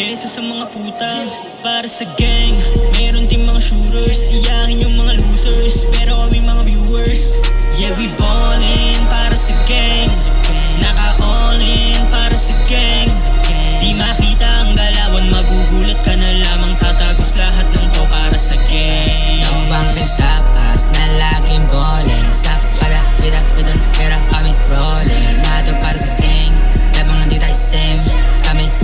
kesa sa mga puta. Para sa gang, meron din mga shooters, iyakin yung mga losers, pero kami mga viewers. Yeah, we ballin' para sa gang, naka-all in para sa gang. Di makita ang galawan, magugulat ka na lamang, tatagos lahat ng to para sa gang. No one can stop us, na laging ballin'. Sa kalapit pera kami rollin'. Nato para sa gang, labang hindi tayo same.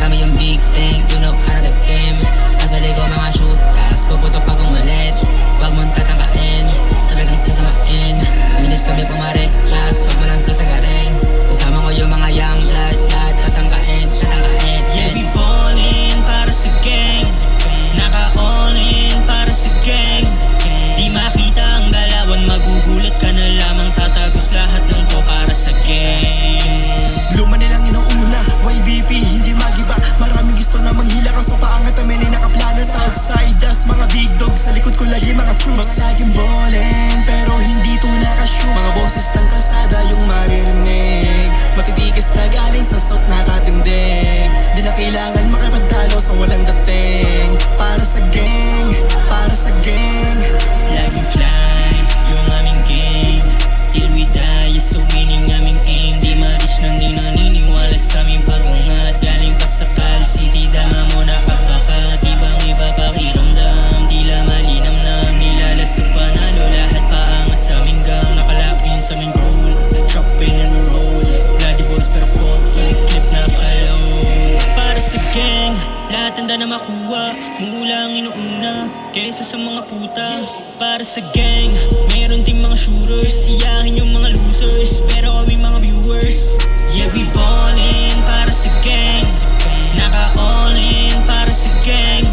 Kami yung big thing, you know ano the game. Nasa ligo mga shooters, puputok pag umulit. Wag mong tatangkain, talagang sasamain. Minis kami pumarekas, wag mo lang sasagarin. Kasama ko yung mga young blood, tatangkain. Yeah, we ballin' para sa gang, naka-all in para sa gang. Di makita ang galawan, magugulat ka na lamang, tatagos lahat ng to para sa gang. Luma nilang inuuna, YBP, hindi magiba. Maraming gusto na manghila, kaso paangat namin ay nakaplano. Southsiders, mga big dogs, sa likod ko lagi mga troops. Mga laging ballin', pero hindi to nakashoot. Mga boses ng kalsada yung maririnig, matitikas na galing sa south nakatindig. Di na kailangan makipagtalo sa walang dating. Para sa gang, para sa gang. Laging fly, yung aming gang, till we die, yes so winning aming aim. Di ma-reach na di naniniwala sa aming pag-angat. Galing pa sa Cal City, dama mo nakabakat. Ibang iba pakiramdam, tila malinamnam. Nilalasap panalo, lahat paangat sa aming gang. Nakalakin sa aming goal, chop in and roll. Bloody boys pero cold, full clip na kayo. Para sa gang, lahat handa na makuha, mula ang inuuna, kesa sa mga puta. Para sa gang, meron din mga shooters, iyakin yung mga losers, pero kami mga viewers. Yeah, we ballin' para sa gang, naka-all in para sa gang.